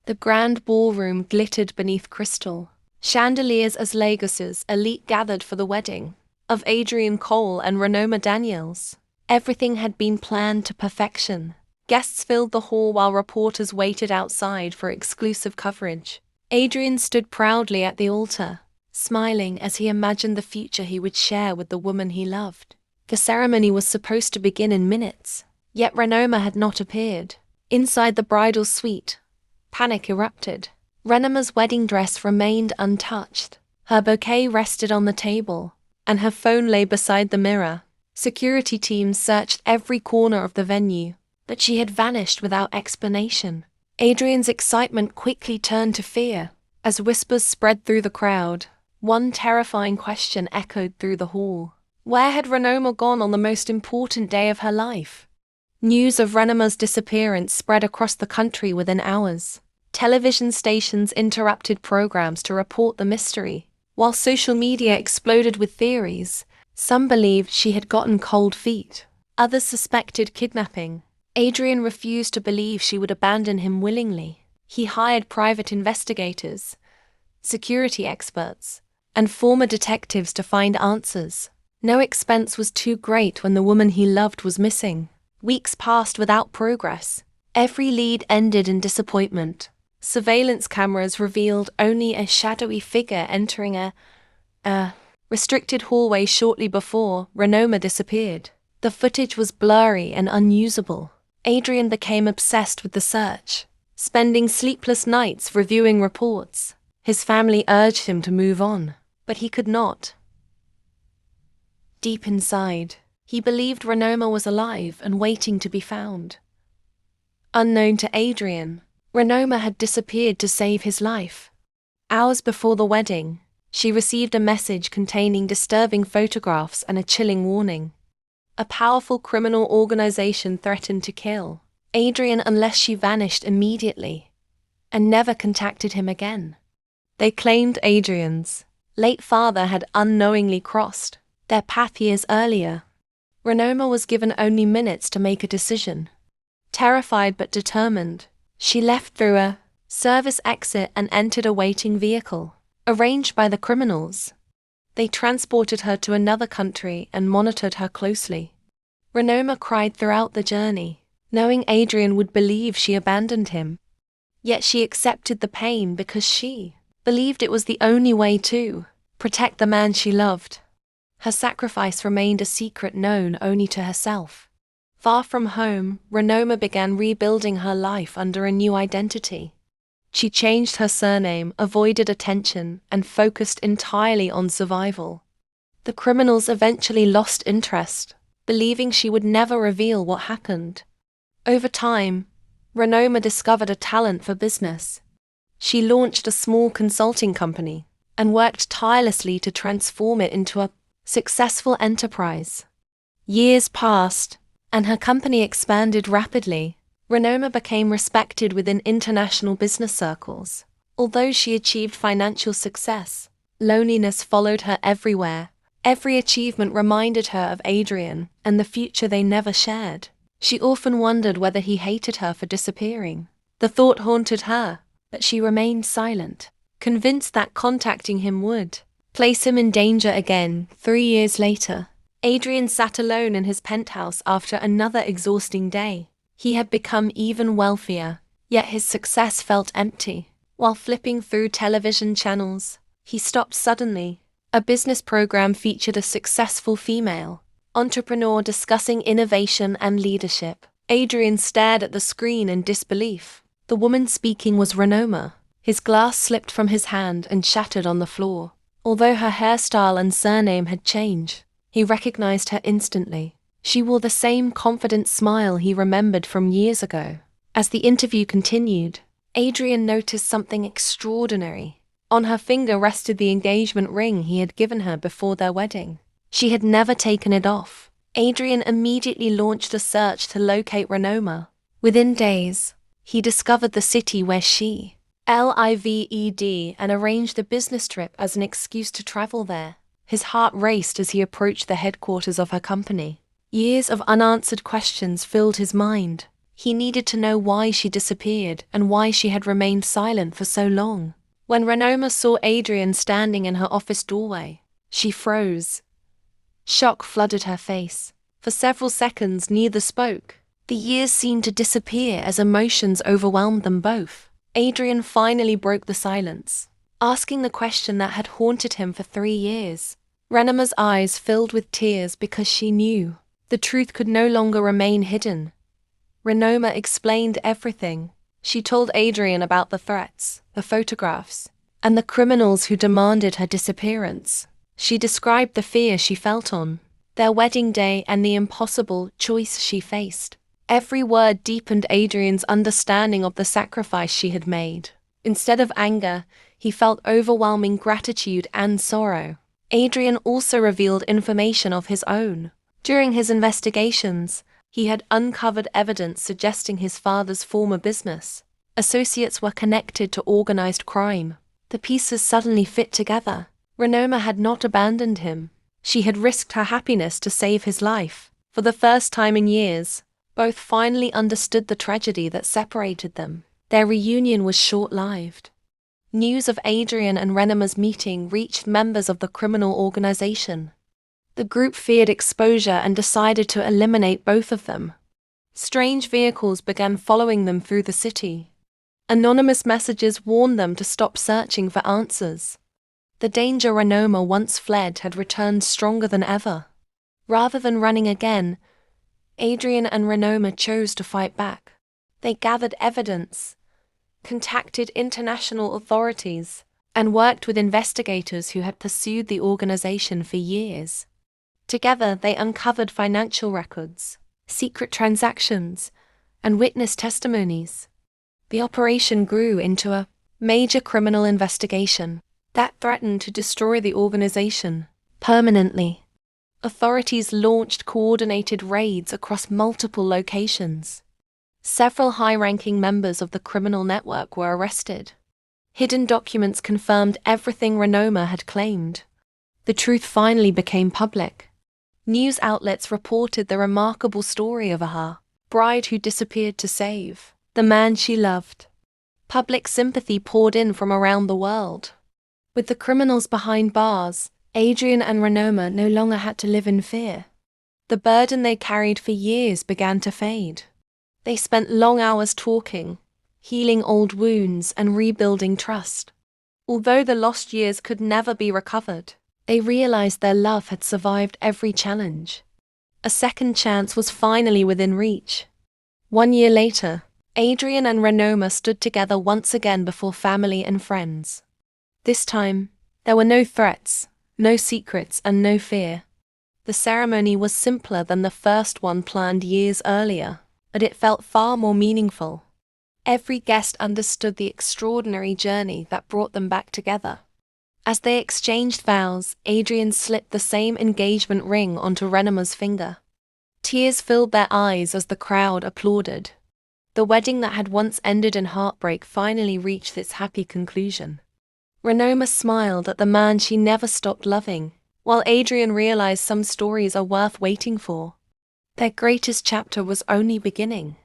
The grand ballroom glittered beneath crystal. Chandeliers as Lagos's elite gathered for the wedding of Adrian Cole and Renoma Daniels. Everything had been planned to perfection. Guests filled the hall while reporters waited outside for exclusive coverage. Adrian stood proudly at the altar, smiling as he imagined the future he would share with the woman he loved. The ceremony was supposed to begin in minutes, yet Renoma had not appeared. Inside the bridal suite, panic erupted. Renoma's wedding dress remained untouched. Her bouquet rested on the table, and her phone lay beside the mirror. Security teams searched every corner of the venue, but she had vanished without explanation. Adrian's excitement quickly turned to fear as whispers spread through the crowd. One terrifying question echoed through the hall. Where had Renoma gone on the most important day of her life? News of Renoma's disappearance spread across the country within hours. Television stations interrupted programs to report the mystery, while social media exploded with theories. Some believed she had gotten cold feet. Others suspected kidnapping. Adrian refused to believe she would abandon him willingly. He hired private investigators, security experts, and former detectives to find answers. No expense was too great when the woman he loved was missing. Weeks passed without progress. Every lead ended in disappointment. Surveillance cameras revealed only a shadowy figure entering a restricted hallway shortly before Renoma disappeared. The footage was blurry and unusable. Adrian became obsessed with the search, spending sleepless nights reviewing reports. His family urged him to move on, but he could not. Deep inside, he believed Renoma was alive and waiting to be found. Unknown to Adrian, Renoma had disappeared to save his life. Hours before the wedding, she received a message containing disturbing photographs and a chilling warning. A powerful criminal organization threatened to kill Adrian unless she vanished immediately and never contacted him again. They claimed Adrian's late father had unknowingly crossed their path years earlier. Renoma was given only minutes to make a decision. Terrified but determined, she left through a service exit and entered a waiting vehicle, arranged by the criminals. They transported her to another country and monitored her closely. Renoma cried throughout the journey, knowing Adrian would believe she abandoned him. Yet she accepted the pain because she believed it was the only way to protect the man she loved. Her sacrifice remained a secret known only to herself. Far from home, Renoma began rebuilding her life under a new identity. She changed her surname, avoided attention, and focused entirely on survival. The criminals eventually lost interest, believing she would never reveal what happened. Over time, Renoma discovered a talent for business. She launched a small consulting company and worked tirelessly to transform it into a successful enterprise. Years passed, and her company expanded rapidly. Renoma became respected within international business circles. Although she achieved financial success, loneliness followed her everywhere. Every achievement reminded her of Adrian and the future they never shared. She often wondered whether he hated her for disappearing. The thought haunted her, but she remained silent, convinced that contacting him would place him in danger again. 3 years later, Adrian sat alone in his penthouse after another exhausting day. He had become even wealthier, yet his success felt empty. While flipping through television channels, he stopped suddenly. A business program featured a successful female entrepreneur discussing innovation and leadership. Adrian stared at the screen in disbelief. The woman speaking was Renoma. His glass slipped from his hand and shattered on the floor. Although her hairstyle and surname had changed, he recognized her instantly. She wore the same confident smile he remembered from years ago. As the interview continued, Adrian noticed something extraordinary. On her finger rested the engagement ring he had given her before their wedding. She had never taken it off. Adrian immediately launched a search to locate Renoma. Within days, he discovered the city where she lived and arranged a business trip as an excuse to travel there. His heart raced as he approached the headquarters of her company. Years of unanswered questions filled his mind. He needed to know why she disappeared and why she had remained silent for so long. When Renoma saw Adrian standing in her office doorway, she froze. Shock flooded her face. For several seconds, neither spoke. The years seemed to disappear as emotions overwhelmed them both. Adrian finally broke the silence, asking the question that had haunted him for 3 years. Renoma's eyes filled with tears because she knew the truth could no longer remain hidden. Renoma explained everything. She told Adrian about the threats, the photographs, and the criminals who demanded her disappearance. She described the fear she felt on their wedding day and the impossible choice she faced. Every word deepened Adrian's understanding of the sacrifice she had made. Instead of anger, he felt overwhelming gratitude and sorrow. Adrian also revealed information of his own. During his investigations, he had uncovered evidence suggesting his father's former business associates were connected to organized crime. The pieces suddenly fit together. Renoma had not abandoned him. She had risked her happiness to save his life. For the first time in years, both finally understood the tragedy that separated them. Their reunion was short-lived. News of Adrian and Renoma's meeting reached members of the criminal organization. The group feared exposure and decided to eliminate both of them. Strange vehicles began following them through the city. Anonymous messages warned them to stop searching for answers. The danger Renoma once fled had returned stronger than ever. Rather than running again, Adrian and Renoma chose to fight back. They gathered evidence, contacted international authorities, and worked with investigators who had pursued the organization for years. Together, they uncovered financial records, secret transactions, and witness testimonies. The operation grew into a major criminal investigation that threatened to destroy the organization permanently. Authorities launched coordinated raids across multiple locations. Several high-ranking members of the criminal network were arrested. Hidden documents confirmed everything Renoma had claimed. The truth finally became public. News outlets reported the remarkable story of her bride who disappeared to save the man she loved. Public sympathy poured in from around the world. With the criminals behind bars, Adrian and Renoma no longer had to live in fear. The burden they carried for years began to fade. They spent long hours talking, healing old wounds and rebuilding trust. Although the lost years could never be recovered, they realized their love had survived every challenge. A second chance was finally within reach. 1 year later, Adrian and Renoma stood together once again before family and friends. This time, there were no threats, no secrets, and no fear. The ceremony was simpler than the first one planned years earlier, but it felt far more meaningful. Every guest understood the extraordinary journey that brought them back together. As they exchanged vows, Adrian slipped the same engagement ring onto Renoma's finger. Tears filled their eyes as the crowd applauded. The wedding that had once ended in heartbreak finally reached its happy conclusion. Renoma smiled at the man she never stopped loving, while Adrian realized some stories are worth waiting for. Their greatest chapter was only beginning.